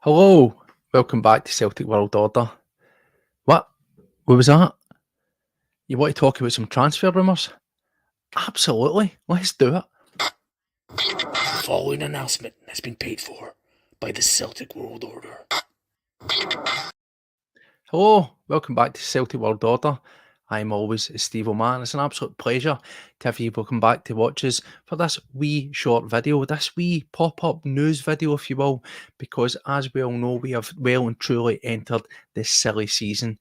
Hello, welcome back to Celtic World Order. What? What was that? You want to talk about some transfer rumours? Absolutely, let's do it. The following announcement has been paid for by the Celtic World Order. Hello, welcome back to Celtic World Order. I'm always Steve O'Man. It's an absolute pleasure to have you welcome back to watch us for this wee short video, this wee pop-up news video, if you will, because as we all know, we have well and truly entered this silly season.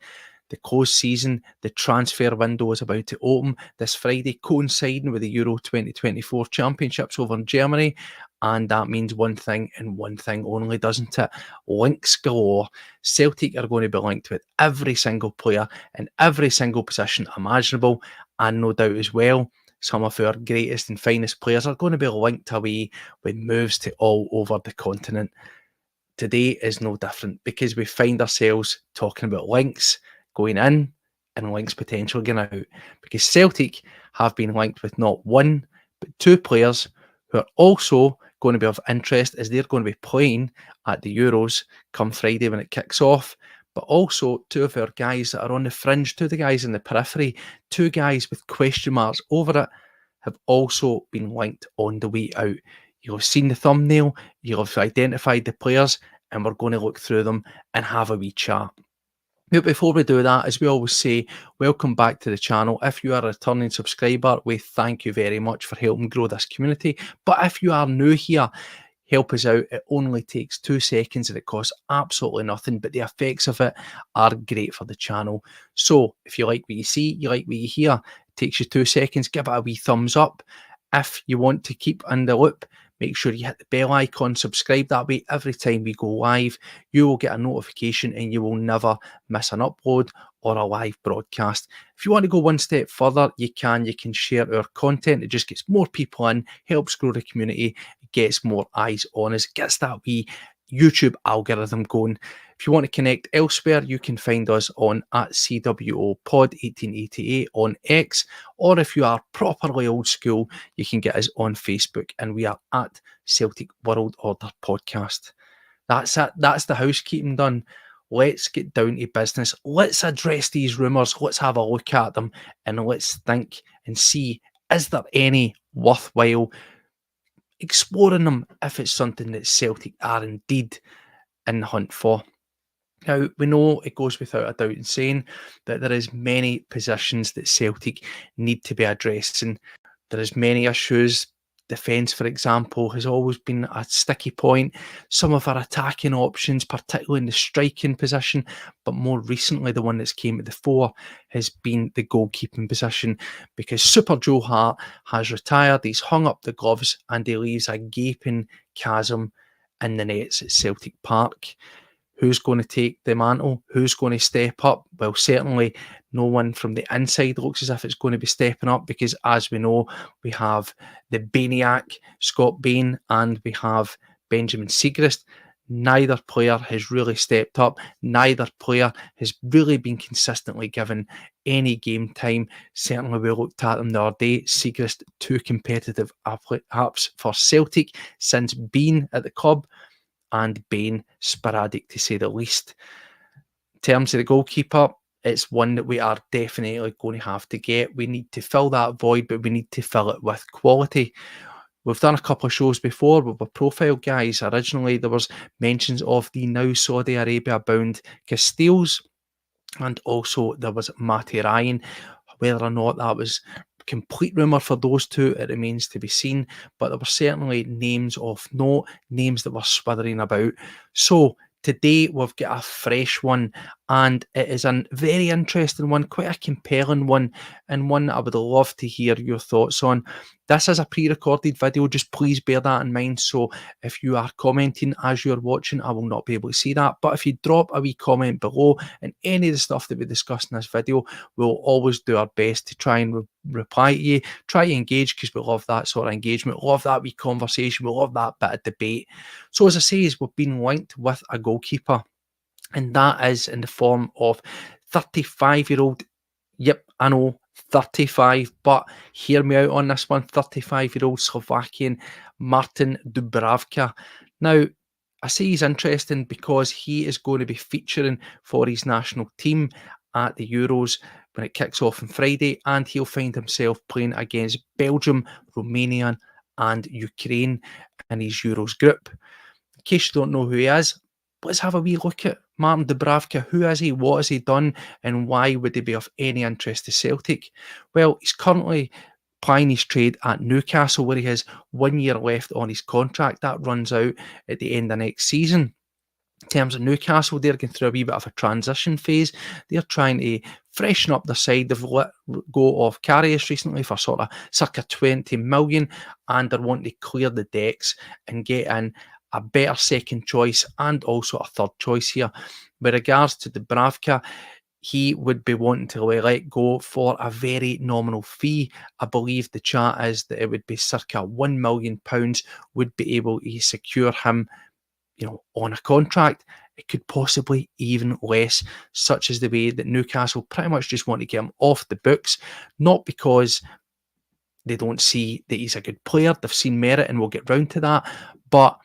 The closed season, the transfer window is about to open this Friday, coinciding with the Euro 2024 Championships over in Germany. And that means one thing and one thing only, doesn't it? Links galore. Celtic are going to be linked with every single player in every single position imaginable. And no doubt as well, some of our greatest and finest players are going to be linked away with moves to all over the continent. Today is no different because we find ourselves talking about links going in and links potentially going out, because Celtic have been linked with not one but two players who are also going to be of interest as they're going to be playing at the Euros come Friday when it kicks off. But also two of our guys that are on the fringe, two of the guys in the periphery, two guys with question marks over it, have also been linked on the way out. You'll have seen the thumbnail, you'll have identified the players, and we're going to look through them and have a wee chat. But before we do that, as we always say, welcome back to the channel. If you are a returning subscriber, we thank you very much for helping grow this community. But if you are new here, help us out. It only takes 2 seconds and it costs absolutely nothing, but the effects of it are great for the channel. So if you like what you see, you like what you hear, it takes you 2 seconds, give it a wee thumbs up. If you want to keep in the loop, make sure you hit the bell icon, subscribe. That way, every time we go live, you will get a notification and you will never miss an upload or a live broadcast. If you want to go one step further, you can share our content. It just gets more people in, helps grow the community, gets more eyes on us, gets that wee YouTube algorithm going. If you want to connect elsewhere, you can find us on at CWOpod1888 on X, or if you are properly old school, you can get us on Facebook, and we are at Celtic World Order Podcast. That's it. That's the housekeeping done. Let's get down to business. Let's address these rumours. Let's have a look at them, and let's think and see, is there any worthwhile exploring them if it's something that Celtic are indeed in the hunt for. Now, we know it goes without a doubt in saying that there is many positions that Celtic need to be addressing. There is many issues. Defence, for example, has always been a sticky point. Some of our attacking options, particularly in the striking position, but more recently the one that's came at the fore has been the goalkeeping position, because Super Joe Hart has retired, he's hung up the gloves, and he leaves a gaping chasm in the nets at Celtic Park. Who's going to take the mantle? Who's going to step up? Well, certainly no one from the inside looks as if it's going to be stepping up, because as we know, we have the Baniac, Scott Bain, and we have Benjamin Siegrist. Neither player has really stepped up. Neither player has really been consistently given any game time. Certainly we looked at them the other day. Siegrist, too competitive perhaps for Celtic since being at the club, and Bain sporadic to say the least. In terms of the goalkeeper, it's one that we are definitely going to have to get. We need to fill that void, but we need to fill it with quality. We've done a couple of shows before with our profile guys. Originally, there was mentions of the now Saudi Arabia bound Castiles, and also there was Matty Ryan. Whether or not that was complete rumour for those two, it remains to be seen, but there were certainly names of note, names that were swithering about. So today we've got a fresh one, and it is a very interesting one, quite a compelling one, and one that I would love to hear your thoughts on. This is a pre-recorded video, just please bear that in mind. So if you are commenting as you're watching, I will not be able to see that. But if you drop a wee comment below and any of the stuff that we discussed in this video, we'll always do our best to try and reply to you, try to engage, because we love that sort of engagement, love that wee conversation, we love that bit of debate. So as I say, is we've been linked with a goalkeeper, and that is in the form of 35-year-old, yep, I know, 35, but hear me out on this one, 35-year-old Slovakian Martin Dubravka. Now, I say he's interesting because he is going to be featuring for his national team at the Euros when it kicks off on Friday, and he'll find himself playing against Belgium, Romania, and Ukraine in his Euros group. In case you don't know who he is, let's have a wee look at Martin Dubravka. Who is he? What has he done? And why would he be of any interest to Celtic? Well, he's currently plying his trade at Newcastle, where he has 1 year left on his contract. That runs out at the end of next season. In terms of Newcastle, they're going through a wee bit of a transition phase. They're trying to freshen up their side. They've let go of Karius recently for sort of circa 20 million, and they're wanting to clear the decks and get in a better second choice and also a third choice here. With regards to Dubravka, he would be wanting to let go for a very nominal fee. I believe the chat is that it would be circa £1 million would be able to secure him, on a contract. It could possibly even less, such as the way that Newcastle pretty much just want to get him off the books, not because they don't see that he's a good player. They've seen merit, and we'll get round to that, but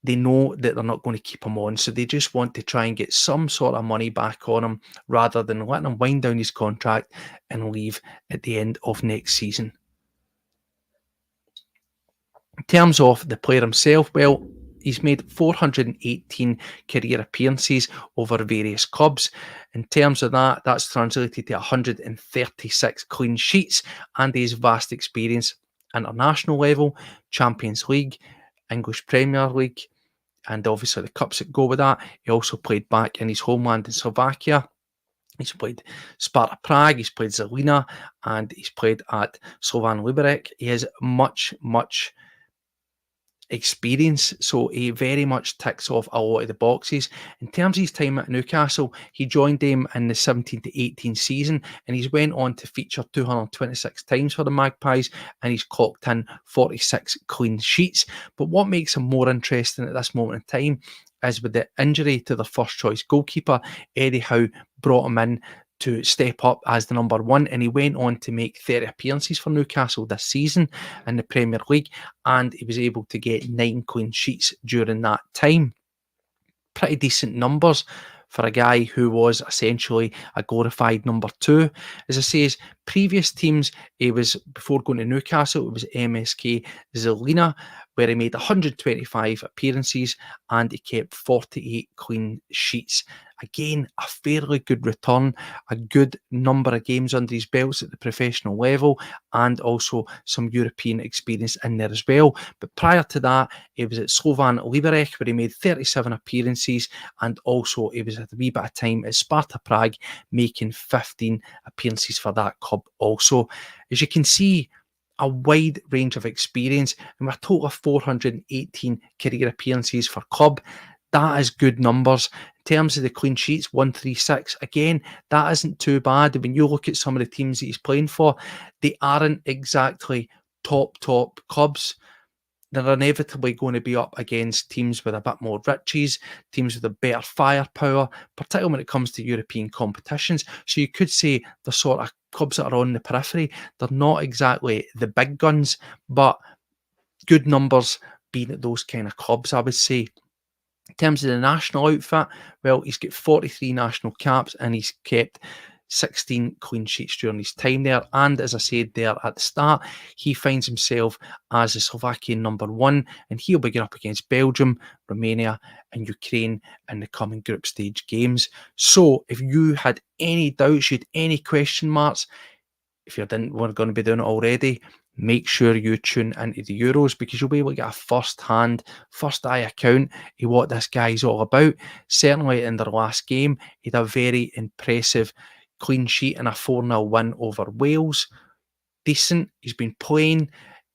they know that they're not going to keep him on, so they just want to try and get some sort of money back on him rather than letting him wind down his contract and leave at the end of next season. In terms of the player himself, well, he's made 418 career appearances over various clubs. In terms of that, that's translated to 136 clean sheets, and his vast experience international level, Champions League, English Premier League, and obviously the cups that go with that. He also played back in his homeland in Slovakia. He's played Sparta Prague, he's played Zelina, and he's played at Slovan Liberec. He has much experience, so he very much ticks off a lot of the boxes. In terms of his time at Newcastle, he joined them in the 17 to 18 season, and he's went on to feature 226 times for the Magpies, and he's clocked in 46 clean sheets. But what makes him more interesting at this moment in time is with the injury to the first choice goalkeeper, Eddie Howe brought him in to step up as the number one, and he went on to make 30 appearances for Newcastle this season in the Premier League, and he was able to get 9 clean sheets during that time. Pretty decent numbers for a guy who was essentially a glorified number 2. As I say, his previous teams, he was, before going to Newcastle, it was MSK Zelina, where he made 125 appearances and he kept 48 clean sheets. Again, a fairly good return, a good number of games under his belts at the professional level, and also some European experience in there as well. But prior to that, he was at Slovan Liberec, where he made 37 appearances, and also he was at a wee bit of time at Sparta Prague, making 15 appearances for that club also. As you can see, a wide range of experience, and with a total of 418 career appearances for club. That is good numbers. In terms of the clean sheets, 136, again, that isn't too bad. When you look at some of the teams that he's playing for, they aren't exactly top clubs. They're inevitably going to be up against teams with a bit more riches, teams with a better firepower, particularly when it comes to European competitions. So you could say the sort of clubs that are on the periphery, they're not exactly the big guns, but good numbers being at those kind of clubs, I would say. In terms of the national outfit, well, he's got 43 national caps and he's kept 16 clean sheets during his time there. And as I said there at the start, he finds himself as a Slovakian number 1, and he'll be going up against Belgium, Romania, and Ukraine in the coming group stage games. So if you had any doubts, you had any question marks, if you weren't going to be doing it already, make sure you tune into the Euros, because you'll be able to get a first-hand, first-eye account of what this guy's all about. Certainly in their last game, he had a very impressive clean sheet and a 4-0 win over Wales. Decent. He's been playing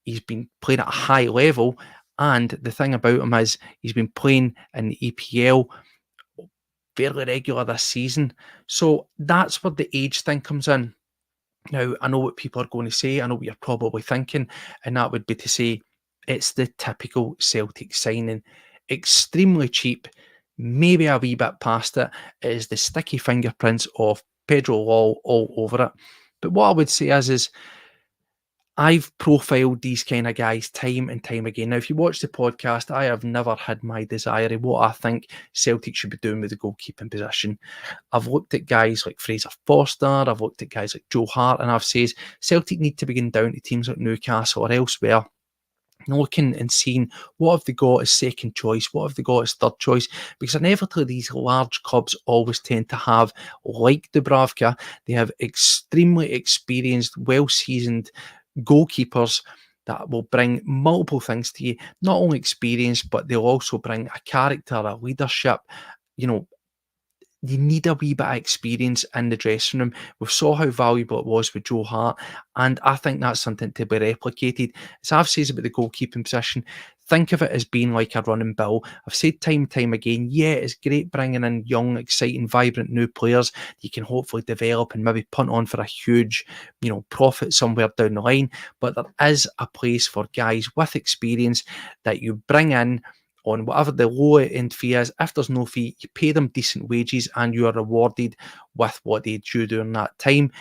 at a high level, and the thing about him is he's been playing in the EPL fairly regular this season. So that's where the age thing comes in. Now, I know what people are going to say, I know what you're probably thinking, and that would be to say it's the typical Celtic signing. Extremely cheap, maybe a wee bit past it. It is the sticky fingerprints of Pedro Law all over it. But what I would say is I've profiled these kind of guys time and time again. Now, if you watch the podcast, I have never had my desire of what I think Celtic should be doing with the goalkeeping position. I've looked at guys like Fraser Forster, I've looked at guys like Joe Hart, and I've said Celtic need to be going down to teams like Newcastle or elsewhere, looking and seeing what have they got as second choice, what have they got as third choice, because inevitably these large clubs always tend to have, like Dubravka, they have extremely experienced, well-seasoned goalkeepers that will bring multiple things to you, not only experience, but they'll also bring a character, a leadership. You know, you need a wee bit of experience in the dressing room. We saw how valuable it was with Joe Hart, and I think that's something to be replicated. As I've said about the goalkeeping position, think of it as being like a running bill. I've said time and time again, yeah, it's great bringing in young, exciting, vibrant new players you can hopefully develop and maybe punt on for a huge, profit somewhere down the line. But there is a place for guys with experience that you bring in on whatever the low end fee is. If there's no fee, you pay them decent wages and you are rewarded with what they do during that time.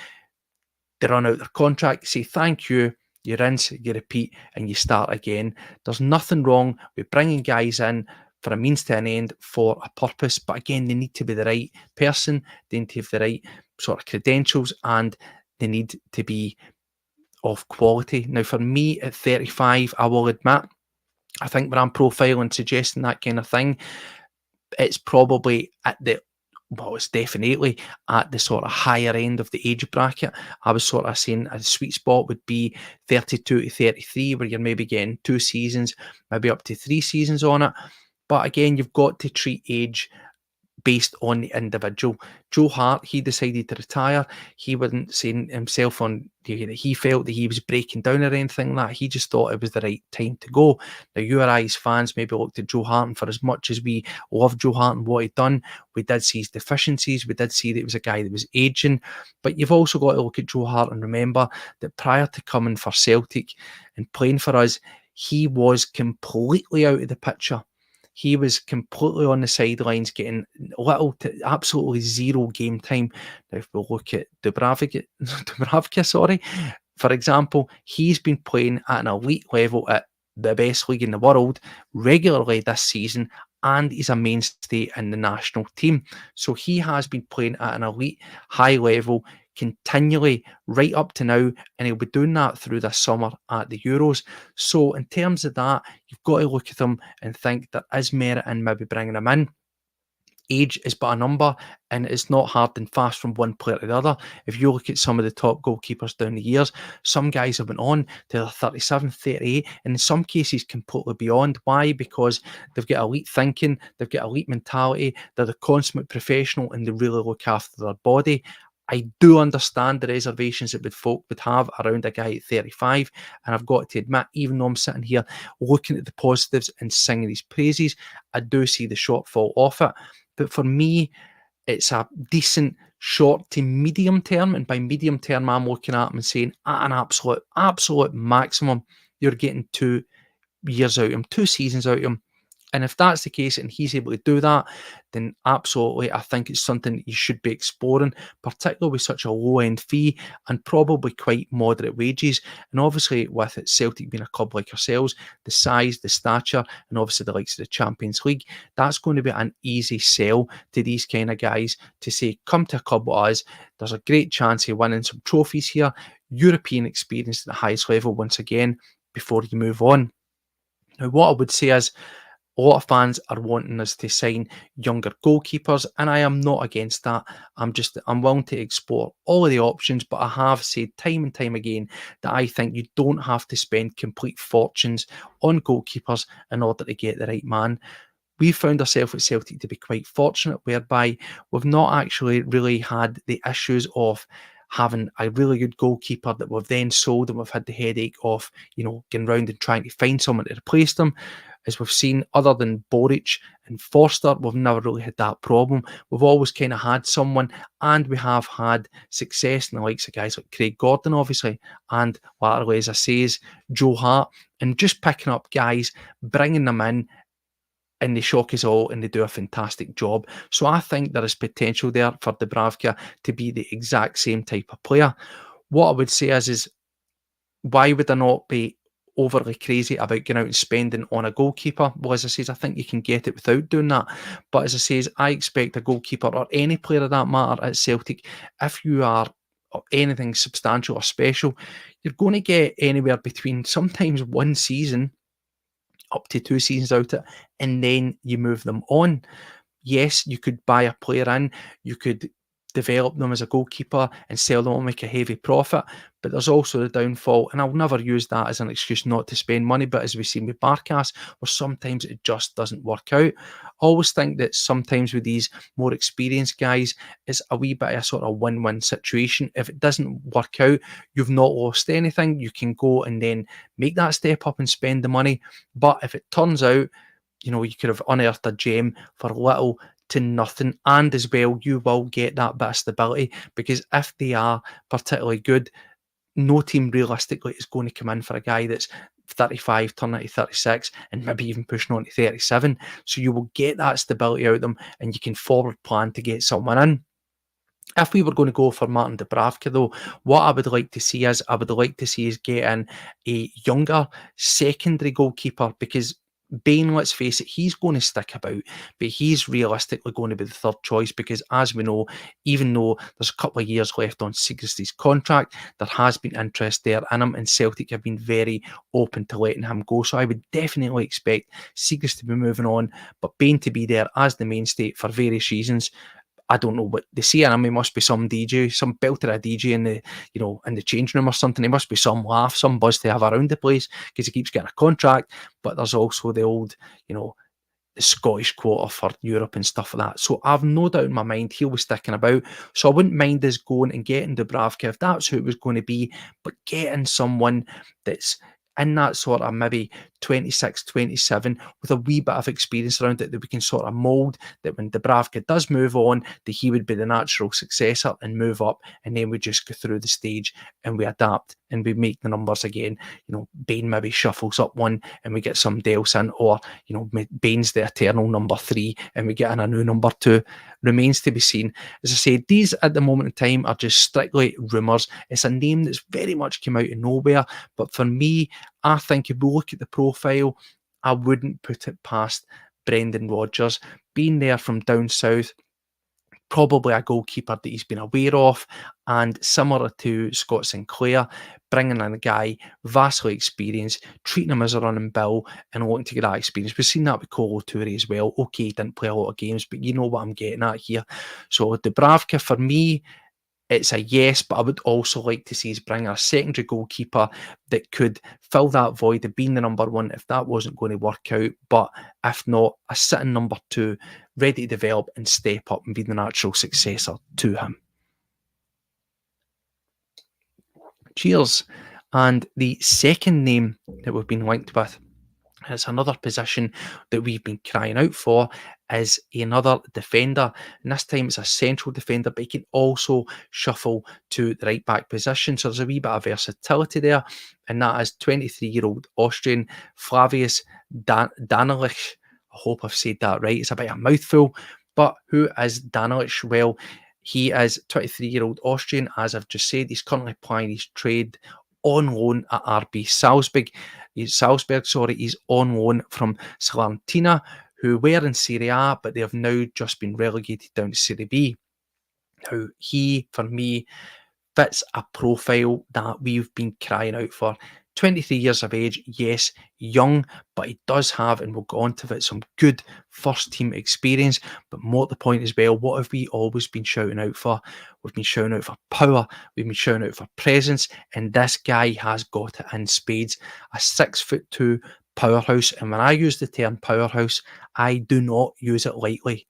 They run out their contract, you say thank you, you rinse, you repeat, and you start again. There's nothing wrong with bringing guys in for a means to an end for a purpose, but again, they need to be the right person, they need to have the right sort of credentials, and they need to be of quality. Now, for me at 35, I will admit, I think when I'm profiling, suggesting that kind of thing, it's probably it's definitely at the sort of higher end of the age bracket. I was sort of saying a sweet spot would be 32 to 33, where you're maybe getting 2 seasons, maybe up to 3 seasons on it. But again, you've got to treat age based on the individual. Joe Hart, he decided to retire. He wasn't saying himself on that he felt that he was breaking down or anything like that. He just thought it was the right time to go. Now, you or I as fans maybe looked at Joe Hart, and for as much as we love Joe Hart and what he'd done, we did see his deficiencies. We did see that he was a guy that was aging. But you've also got to look at Joe Hart and remember that prior to coming for Celtic and playing for us, he was completely out of the picture. He was completely on the sidelines, getting little to absolutely zero game time. Now, if we look at Dubravka, for example, he's been playing at an elite level at the best league in the world regularly this season, and he's a mainstay in the national team. So he has been playing at an elite high level continually right up to now, and he'll be doing that through this summer at the Euros. So in terms of that, you've got to look at them and think there is merit in maybe bringing them in. Age is but a number, and it's not hard and fast from one player to the other. If you look at some of the top goalkeepers down the years, some guys have been on to their 37, 38, and in some cases completely beyond. Why? Because they've got elite thinking, they've got elite mentality, they're the consummate professional, and they really look after their body. I do understand the reservations that folk would have around a guy at 35, and I've got to admit, even though I'm sitting here looking at the positives and singing his praises, I do see the shortfall of it. But for me, it's a decent short to medium term, and by medium term, I'm looking at him and saying at an absolute maximum, you're getting 2 years out of him, 2 seasons out of him. And if that's the case and he's able to do that, then absolutely, I think it's something that you should be exploring, particularly with such a low-end fee and probably quite moderate wages. And obviously, with it, Celtic being a club like yourselves, the size, the stature, and obviously the likes of the Champions League, that's going to be an easy sell to these kind of guys to say, come to a club with us. There's a great chance of winning some trophies here, European experience at the highest level once again, before you move on. Now, what I would say is, a lot of fans are wanting us to sign younger goalkeepers, and I am not against that. I'm willing to explore all of the options, but I have said time and time again that I think you don't have to spend complete fortunes on goalkeepers in order to get the right man. We found ourselves at Celtic to be quite fortunate, whereby we've not actually really had the issues of having a really good goalkeeper that we've then sold, and we've had the headache of, going round and trying to find someone to replace them. As we've seen, other than Boric and Forster, we've never really had that problem. We've always kind of had someone, and we have had success in the likes of guys like Craig Gordon, obviously, and latterly, as I say, Joe Hart, and just picking up guys, bringing them in, and they shock us all, and they do a fantastic job. So I think there is potential there for Dubravka to be the exact same type of player. What I would say is Why would I not be overly crazy about going out and spending on a goalkeeper? Well, as I says, I think you can get it without doing that. But as I says, I expect a goalkeeper or any player of that matter at Celtic, if you are anything substantial or special, you're going to get anywhere between sometimes 1 season up to 2 seasons out it, and then you move them on. Yes, you could buy a player in, you could develop them as a goalkeeper and sell them and make a heavy profit. But there's also the downfall, and I'll never use that as an excuse not to spend money. But as we've seen with Barkas, where sometimes it just doesn't work out. I always think that sometimes with these more experienced guys, it's a wee bit of a sort of win-win situation. If it doesn't work out, you've not lost anything. You can go and then make that step up and spend the money. But if it turns out, you could have unearthed a gem for little to nothing, and as well, you will get that bit of stability, because if they are particularly good, no team realistically is going to come in for a guy that's 35, turning to 36, and maybe even pushing on to 37. So you will get that stability out of them, and you can forward plan to get someone in. If we were going to go for Martin Dubravka, though, what I would like to see is get in a younger secondary goalkeeper, because Bain, let's face it, he's going to stick about, but he's realistically going to be the third choice, because as we know, even though there's a couple of years left on Sigrist's contract, there has been interest there in him, and Celtic have been very open to letting him go. So I would definitely expect Sigrist to be moving on, but Bain to be there as the mainstay for various reasons. I don't know what they see in him. He must be some DJ, some belter a DJ in the changing room or something. He must be some laugh, some buzz to have around the place, because he keeps getting a contract. But there's also the old, the Scottish quota for Europe and stuff like that. So I've no doubt in my mind he'll be sticking about. So I wouldn't mind us going and getting Dubravka if that's who it was going to be, but getting someone that's in that sort of maybe 26, 27 with a wee bit of experience around it, that we can sort of mould, that when Dubravka does move on, that he would be the natural successor and move up, and then we just go through the stage and we adapt and we make the numbers again. Bain maybe shuffles up one and we get somebody else in, or Bain's the eternal number 3 and we get in a new number 2. Remains to be seen. As I said, these at the moment in time are just strictly rumours. It's a name that's very much come out of nowhere, but for me, I think if we look at the profile, I wouldn't put it past Brendan Rodgers. Being there from down south, probably a goalkeeper that he's been aware of, and similar to Scott Sinclair, bringing in a guy vastly experienced, treating him as a running bill and wanting to get that experience. We've seen that with Kolo Toure as well. Okay, he didn't play a lot of games, but you know what I'm getting at here. So Dubravka, for me, it's a yes, but I would also like to see us bring a secondary goalkeeper that could fill that void of being the number 1 if that wasn't going to work out. But if not, a sitting number 2, ready to develop and step up and be the natural successor to him. Cheers. And the second name that we've been linked with, it's another position that we've been crying out for, is another defender. And this time it's a central defender, but he can also shuffle to the right back position. So there's a wee bit of versatility there. And that is 23-year-old Austrian Flavius Danilich. I hope I've said that right. It's a bit of a mouthful. But who is Danilich? Well, he is 23-year-old Austrian. As I've just said, he's currently plying his trade on loan at RB Salzburg. He's on loan from Salernitana, who were in Serie A, but they have now just been relegated down to Serie B. Now, he, for me, fits a profile that we've been crying out for. 23 years of age, yes, young, but he does have, and we'll go on to it, some good first team experience. But more at the point as well, what have we always been shouting out for? We've been shouting out for power, we've been shouting out for presence, and this guy has got it in spades. A 6'2" powerhouse, and when I use the term powerhouse, I do not use it lightly.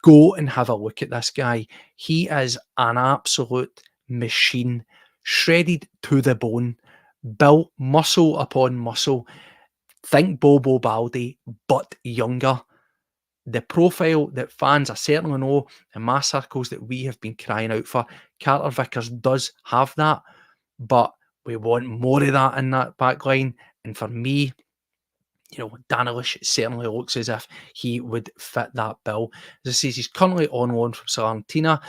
Go and have a look at this guy. He is an absolute machine, shredded to the bone, built muscle upon muscle. Think Bobo Baldi, but younger. The profile that fans, I certainly know in my circles, that we have been crying out for. Carter Vickers does have that, but we want more of that in that back line. And for me, Danilich certainly looks as if he would fit that bill. As I say, he's currently on loan from Salernitana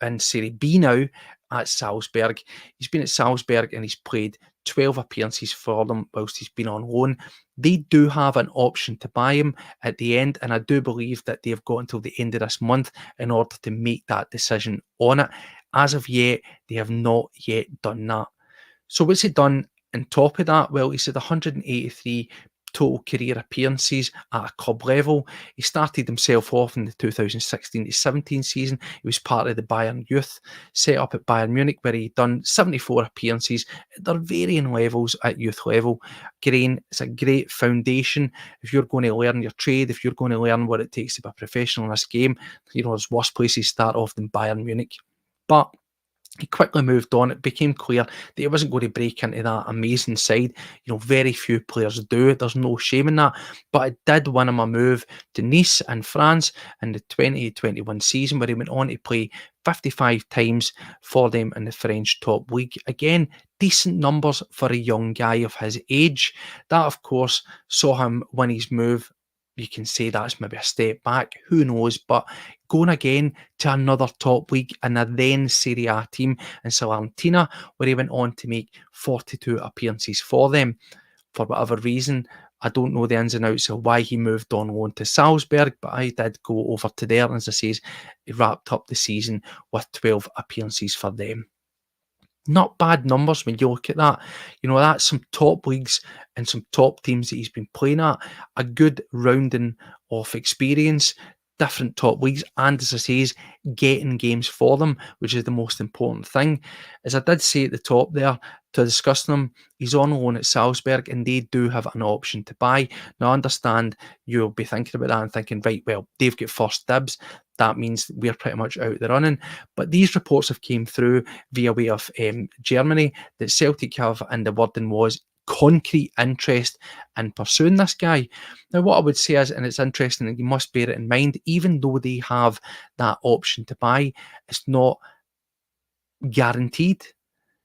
in Serie B now at Salzburg. He's been at Salzburg and he's played 12 appearances for them whilst he's been on loan. They do have an option to buy him at the end, and I do believe that they've got until the end of this month in order to make that decision on it. As of yet, they have not yet done that. So what's he done on top of that? Well, he's had 183 total career appearances at a club level. He started himself off in the 2016-17 season. He was part of the Bayern youth set up at Bayern Munich, where he done 74 appearances at their varying levels at youth level. Again, it's a great foundation. If you're going to learn your trade, if you're going to learn what it takes to be a professional in this game, there's worse places to start off than Bayern Munich. But he quickly moved on. It became clear that he wasn't going to break into that amazing side. Very few players do. There's no shame in that. But it did win him a move to Nice in France in the 2021 season, where he went on to play 55 times for them in the French top league. Again, decent numbers for a young guy of his age. That, of course, saw him win his move. You can say that's maybe a step back, who knows, but going again to another top league and a then Serie A team in Salernitana, where he went on to make 42 appearances for them. For whatever reason, I don't know the ins and outs of why he moved on loan to Salzburg, but I did go over to there, and as I say, he wrapped up the season with 12 appearances for them. Not bad numbers when you look at that. That's some top leagues and some top teams that he's been playing at. A good rounding of experience, different top leagues, and as I say, is getting games for them, which is the most important thing. As I did say at the top there, to discuss them, he's on loan at Salzburg, and they do have an option to buy. Now, I understand you'll be thinking about that and thinking, right, well, they've got first dibs. That means we're pretty much out the running. But these reports have came through via way of Germany that Celtic have, and the wording was concrete interest in pursuing this guy. Now, what I would say is, and it's interesting that you must bear it in mind, even though they have that option to buy, it's not guaranteed.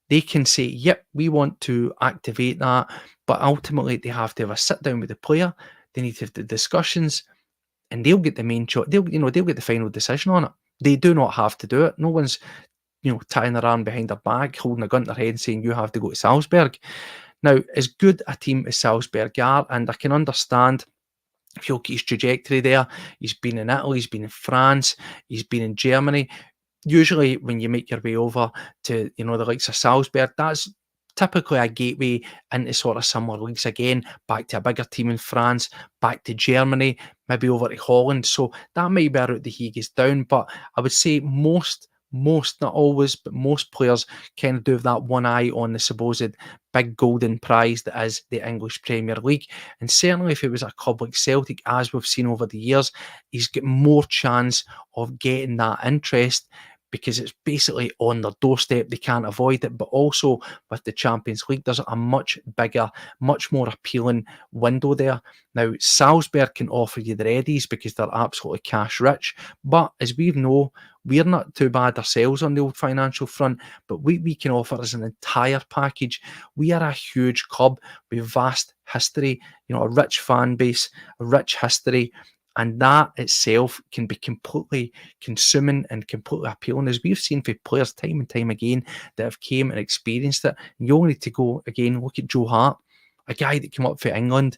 They can say, yep, we want to activate that, but ultimately they have to have a sit down with the player. They need to have the discussions, and they'll get the main shot. They'll get the final decision on it. They do not have to do it. No one's, tying their arm behind their back, holding a gun to their head and saying you have to go to Salzburg. Now, as good a team as Salzburg are, and I can understand if you look at his trajectory there, he's been in Italy, he's been in France, he's been in Germany. Usually when you make your way over to, the likes of Salzburg, that's typically a gateway into sort of similar leagues again, back to a bigger team in France, back to Germany, maybe over to Holland. So that might be a route that he gets down, but I would say most, not always, but most players kind of do have that one eye on the supposed big golden prize that is the English Premier League. And certainly if it was a club like Celtic, as we've seen over the years, he's got more chance of getting that interest, because it's basically on their doorstep. They can't avoid it. But also with the Champions League, there's a much bigger, much more appealing window there. Now, Salzburg can offer you the readies because they're absolutely cash rich. But as we know, we're not too bad ourselves on the old financial front, but we can offer as an entire package. We are a huge club with vast history, a rich fan base, a rich history. And that itself can be completely consuming and completely appealing, as we've seen for players time and time again that have came and experienced it. And you only need to go again, look at Joe Hart, a guy that came up for England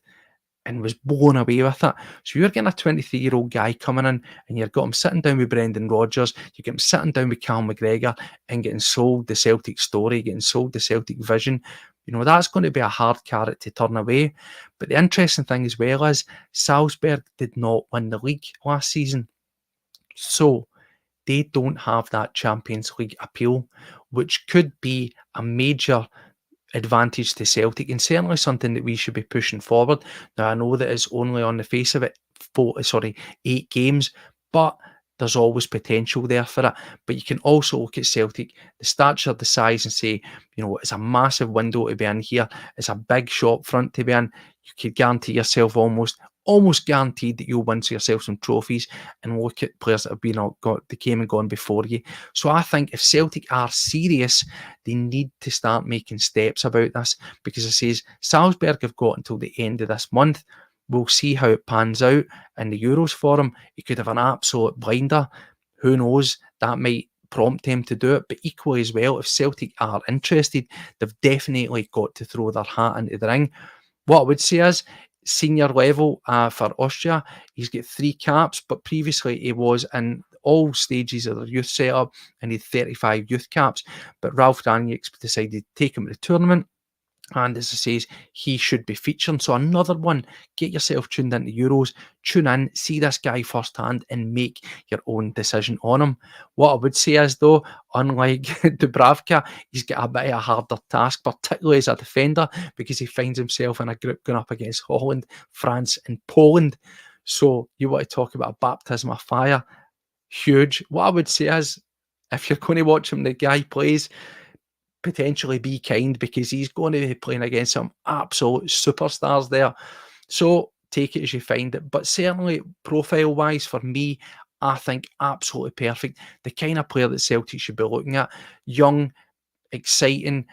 and was blown away with it. So you're getting a 23-year-old guy coming in, and you've got him sitting down with Brendan Rodgers, you get him sitting down with Cal McGregor and getting sold the Celtic story, getting sold the Celtic vision. That's going to be a hard carrot to turn away. But the interesting thing as well is Salzburg did not win the league last season. So they don't have that Champions League appeal, which could be a major advantage to Celtic, and certainly something that we should be pushing forward. Now, I know that it's only on the face of it 8 games, but there's always potential there for it. But you can also look at Celtic, the stature, the size, and say, it's a massive window to be in here. It's a big shop front to be in. You could guarantee yourself almost guaranteed that you'll win yourself some trophies, and look at players that have they came and gone before you. So I think if Celtic are serious, they need to start making steps about this, because it says Salzburg have got until the end of this month. We'll see how it pans out in the Euros for him. He could have an absolute blinder. Who knows? That might prompt him to do it. But equally as well, if Celtic are interested, they've definitely got to throw their hat into the ring. What I would say is, senior level for Austria, he's got 3 caps, but previously he was in all stages of their youth setup and he had 35 youth caps. But Ralph Rangnick's decided to take him to the tournament. And as I says, he should be featuring. So another one, get yourself tuned into Euros, tune in, see this guy firsthand and make your own decision on him. What I would say is though, unlike Dubravka, he's got a bit of a harder task, particularly as a defender, because he finds himself in a group going up against Holland, France and Poland. So you want to talk about a baptism of fire, huge. What I would say is, if you're going to watch him, the guy plays, potentially be kind, because he's going to be playing against some absolute superstars there. So take it as you find it. But certainly profile-wise, for me, I think absolutely perfect. The kind of player that Celtic should be looking at. Young, exciting,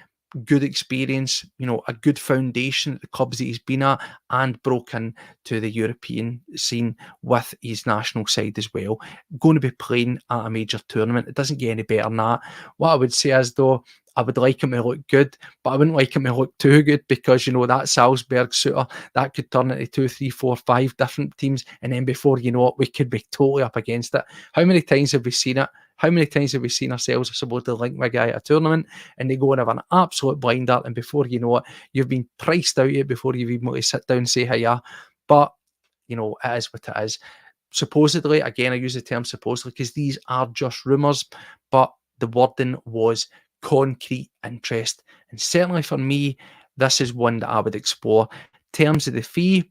good experience, a good foundation at the clubs that he's been at, and broken to the European scene with his national side as well. Going to be playing at a major tournament. It doesn't get any better than that. What I would say is, though, I would like him to look good, but I wouldn't like him to look too good, because, that Salzburg suitor, that could turn into 2, 3, 4, 5 different teams. And then before you know it, we could be totally up against it. How many times have we seen it? How many times have we seen ourselves supposed to link with a guy at a tournament and they go and have an absolute blinder, and before you know it, you've been priced out of it before you've even able to sit down and say hiya. But, it is what it is. Supposedly, again, I use the term supposedly because these are just rumours, but the wording was concrete interest. And certainly for me, this is one that I would explore. In terms of the fee,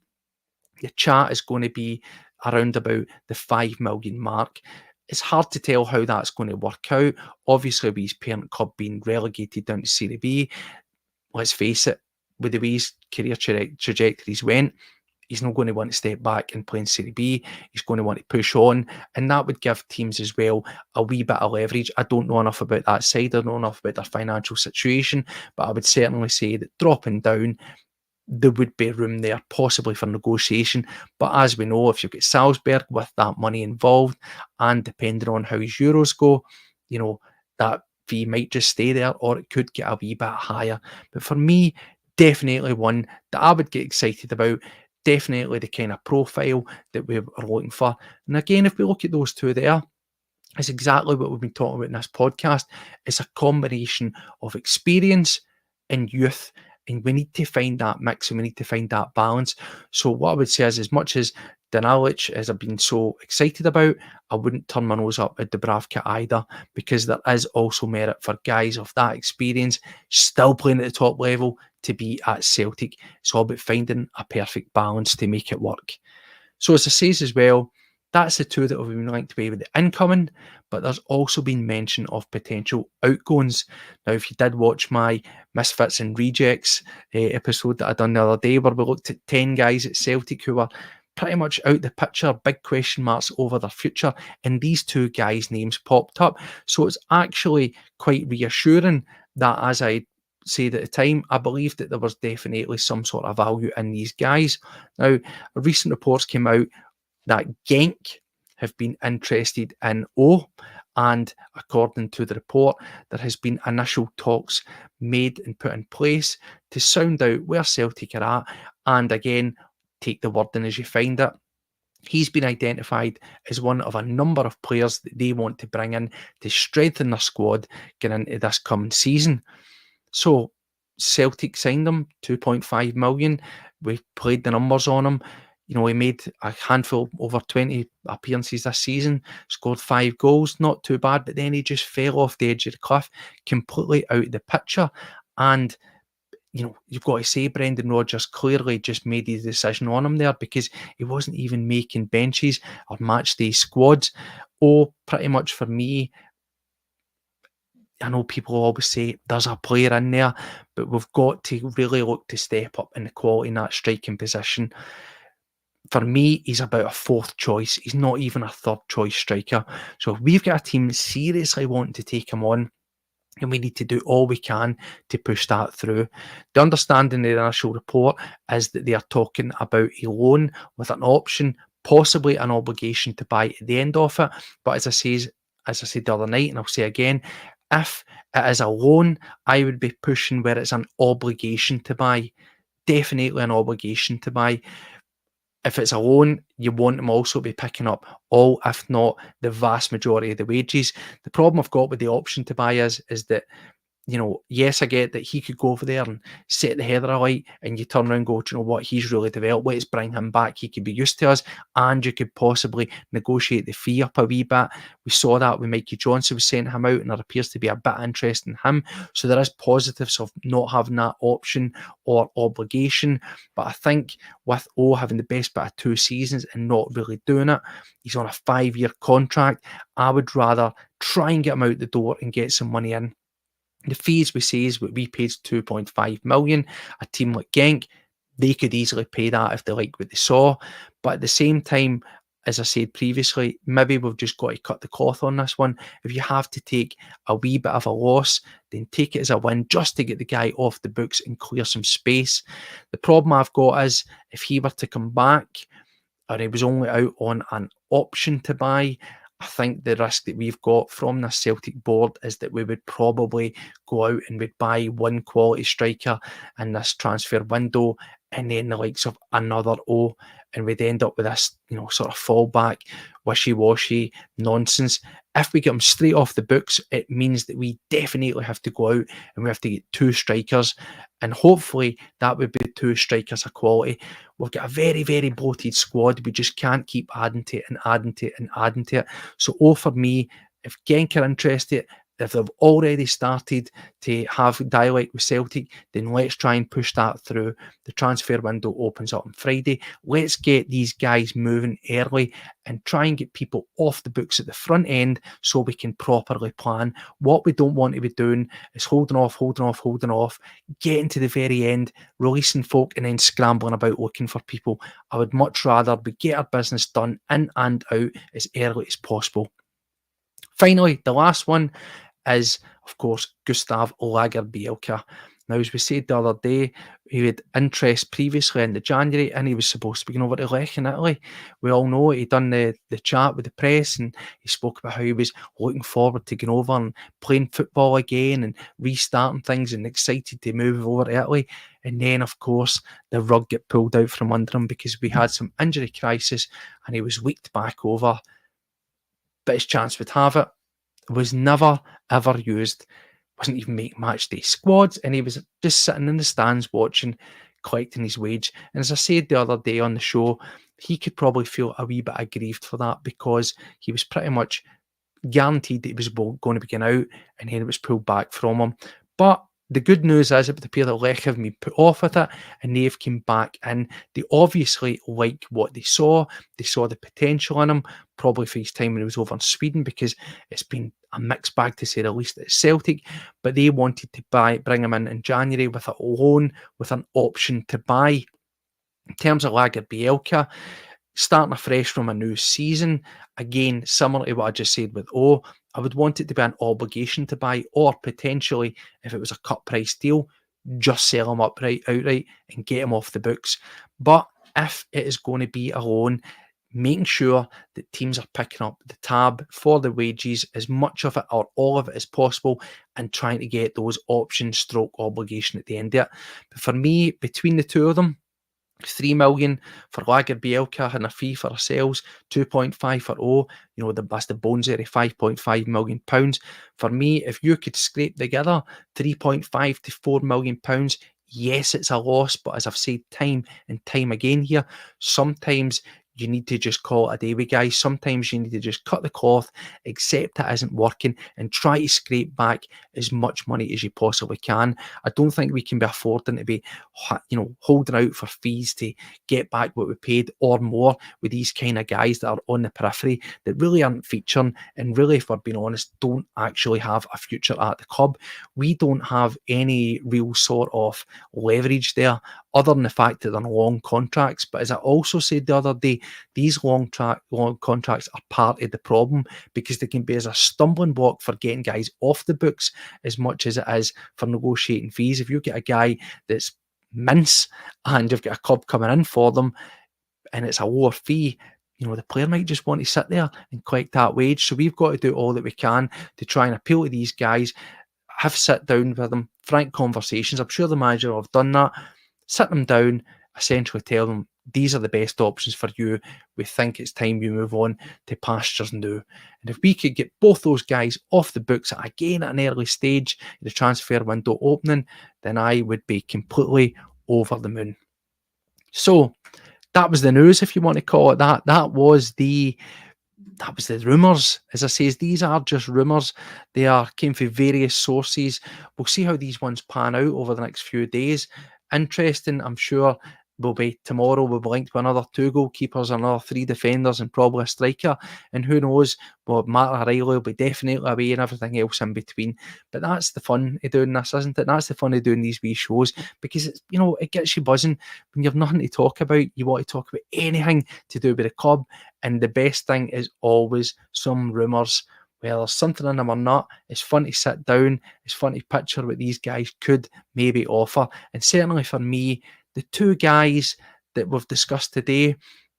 the chat is going to be around about the 5 million mark. It's hard to tell how that's going to work out. Obviously, with his parent club being relegated down to Serie B, let's face it, with the way his career trajectories went, he's not going to want to step back and play in Serie B. He's going to want to push on, and that would give teams as well a wee bit of leverage. I don't know enough about that side. I don't know enough about their financial situation, but I would certainly say that dropping down, there would be room there possibly for negotiation. But as we know, if you've got Salzburg with that money involved, and depending on how his Euros go, that fee might just stay there, or it could get a wee bit higher. But for me, definitely one that I would get excited about. Definitely the kind of profile that we are looking for. And again, if we look at those two there, it's exactly what we've been talking about in this podcast. It's a combination of experience and youth, and we need to find that mix, and we need to find that balance. So what I would say is, as much as Denalic, as I've been so excited about, I wouldn't turn my nose up at Dubravka either, because there is also merit for guys of that experience still playing at the top level to be at Celtic. It's all about finding a perfect balance to make it work. So as I says as well, that's the two that we've been linked to be with the incoming, but there's also been mention of potential outgoings. Now, if you did watch my Misfits and Rejects episode that I done the other day, where we looked at 10 guys at Celtic who were pretty much out the picture, big question marks over their future, and these two guys' names popped up. So it's actually quite reassuring that, as I said at the time, I believed that there was definitely some sort of value in these guys. Now, recent reports came out that Genk have been interested in O, and according to the report, there has been initial talks made and put in place to sound out where Celtic are at, and again, take the wording as you find it. He's been identified as one of a number of players that they want to bring in to strengthen their squad getting into this coming season. So Celtic signed him, 2.5 million. We've played the numbers on him. He made a handful, over 20 appearances this season, scored 5 goals, not too bad, but then he just fell off the edge of the cliff, completely out of the picture. And, you've got to say Brendan Rodgers clearly just made his decision on him there, because he wasn't even making benches or match day squads. Oh, pretty much for me, I know people always say there's a player in there, but we've got to really look to step up in the quality in that striking position. For me, he's about a 4th choice. He's not even a 3rd choice striker. So if we've got a team seriously wanting to take him on, and we need to do all we can to push that through. The understanding in the initial report is that they are talking about a loan with an option, possibly an obligation to buy at the end of it. But as I say, as I said the other night, and I'll say again, if it is a loan, I would be pushing where it's an obligation to buy. Definitely an obligation to buy. If it's a loan, you want them also to be picking up all, if not the vast majority of the wages. The problem I've got with the option to buy is that, you know, yes, I get that he could go over there and set the header alight, and you turn around and go, do you know what, he's really developed, let's bring him back, he could be used to us, and you could possibly negotiate the fee up a wee bit. We saw that with Mikey Johnson, we sent him out, and there appears to be a bit of interest in him, so there is positives of not having that option or obligation. But I think with O having the best bit of 2 seasons and not really doing it, he's on a 5-year contract, I would rather try and get him out the door and get some money in. The fees we say is what we paid 2.5 million. A team like Genk, they could easily pay that if they like what they saw. But at the same time, as I said previously, maybe we've just got to cut the cloth on this one. If you have to take a wee bit of a loss, then take it as a win just to get the guy off the books and clear some space. The problem I've got is if he were to come back, or he was only out on an option to buy, I think the risk that we've got from this Celtic board is that we would probably go out and we'd buy one quality striker in this transfer window, and then the likes of another O, and we'd end up with this, you know, sort of fallback, wishy-washy nonsense. If we get them straight off the books, it means that we definitely have to go out and we have to get 2 strikers, and hopefully that would be 2 strikers of quality. We've got a very, very bloated squad. We just can't keep adding to it and adding to it and adding to it. So, for me, if Genk are interested, if they've already started to have dialect with Celtic, then let's try and push that through. The transfer window opens up on Friday. Let's get these guys moving early and try and get people off the books at the front end so we can properly plan. What we don't want to be doing is holding off, getting to the very end, releasing folk, and then scrambling about looking for people. I would much rather we get our business done in and out as early as possible. Finally, the last one is, of course, Gustav Lagerbielke. Now, as we said the other day, he had interest previously in the January, and he was supposed to be going over to Lech in Italy. We all know he'd done the chat with the press, and he spoke about how he was looking forward to going over and playing football again and restarting things and excited to move over to Italy. And then, of course, the rug got pulled out from under him because we had some injury crisis and he was leaked back over. But his chance would have it, was never ever used, wasn't even making match day squads, and he was just sitting in the stands watching, collecting his wage. And as I said the other day on the show, he could probably feel a wee bit aggrieved for that because he was pretty much guaranteed that he was going to be getting out, and then it was pulled back from him. But the good news is it would appear that Lech have been put off with it, and they've come back in. They obviously like what they saw. They saw the potential in him, probably for his time when he was over in Sweden, because it's been a mixed bag to say the least at Celtic. But they wanted to bring him in January with a loan, with an option to buy. In terms of Lagerbielke, starting afresh from a new season, again, similar to what I just said with O, I would want it to be an obligation to buy, or potentially, if it was a cut price deal, just sell him outright and get him off the books. But if it is going to be a loan, making sure that teams are picking up the tab for the wages, as much of it or all of it as possible, and trying to get those options stroke obligation at the end of it. But for me, between the two of them, 3 million for Lagerbielke and a fee for ourselves, 2.5 for O, you know, that's the bones area, 5.5 million pounds. For me, if you could scrape together 3.5 to 4 million pounds, yes, it's a loss, but as I've said time and time again here, sometimes you need to just call it a day with guys. Sometimes you need to just cut the cloth, accept it isn't working, and try to scrape back as much money as you possibly can. I don't think we can be affording to be, you know, holding out for fees to get back what we paid or more with these kind of guys that are on the periphery that really aren't featuring, and really, if we're being honest, don't actually have a future at the club. We don't have any real sort of leverage there, other than the fact that they're on long contracts. But as I also said the other day, these long contracts are part of the problem, because they can be as a stumbling block for getting guys off the books as much as it is for negotiating fees. If you get a guy that's mince and you've got a club coming in for them and it's a lower fee, the player might just want to sit there and collect that wage. So we've got to do all that we can to try and appeal to these guys, have sit down with them, frank conversations. I'm sure the manager will have done that. Sit them down, essentially tell them these are the best options for you. We think it's time you move on to pastures new. And if we could get both those guys off the books again at an early stage, the transfer window opening, then I would be completely over the moon. So that was the news, if you want to call it that. That was the rumours. As I say, these are just rumours. They came from various sources. We'll see how these ones pan out over the next few days. Interesting, I'm sure, will be tomorrow. We'll be linked with another 2 goalkeepers, another 3 defenders, and probably a striker. And who knows, well, Matt O'Reilly will be definitely away and everything else in between. But that's the fun of doing this, isn't it? That's the fun of doing these wee shows, because it's, it gets you buzzing. When you've nothing to talk about, you want to talk about anything to do with the club. And the best thing is always some rumours. Whether there's something in them or not, it's fun to sit down. It's fun to picture what these guys could maybe offer. And certainly for me, the 2 guys that we've discussed today,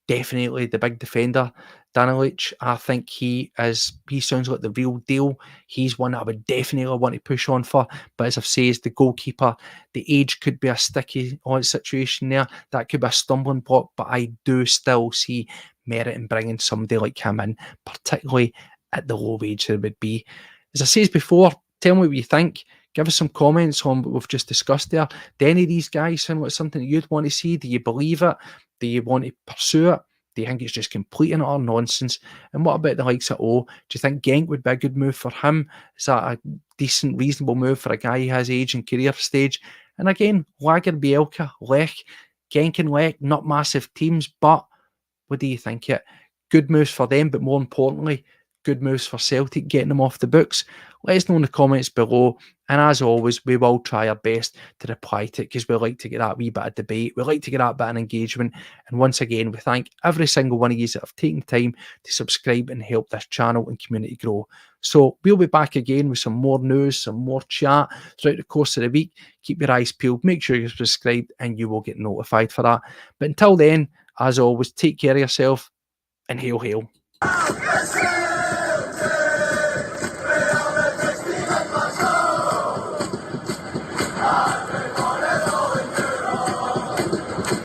definitely the big defender, Danilic. I think he sounds like the real deal. He's one I would definitely want to push on for. But as I've said, the goalkeeper, the age could be a sticky situation there. That could be a stumbling block. But I do still see merit in bringing somebody like him in, particularly at the low wage there would be. As I said before, tell me what you think. Give us some comments on what we've just discussed there. Do any of these guys sound like something that you'd want to see? Do you believe it? Do you want to pursue it? Do you think it's just complete and utter nonsense? And what about the likes of O? Do you think Genk would be a good move for him? Is that a decent, reasonable move for a guy his age and career stage? And again, Lagerbielke, Lech, Genk and Lech, not massive teams, but what do you think? Good moves for them, but more importantly, good moves for Celtic, getting them off the books. Let us know in the comments below. And as always, we will try our best to reply to it, because we like to get that wee bit of debate. We like to get that bit of engagement. And once again, we thank every single one of you that have taken time to subscribe and help this channel and community grow. So we'll be back again with some more news, some more chat throughout the course of the week. Keep your eyes peeled. Make sure you're subscribed and you will get notified for that. But until then, as always, take care of yourself and hail, hail.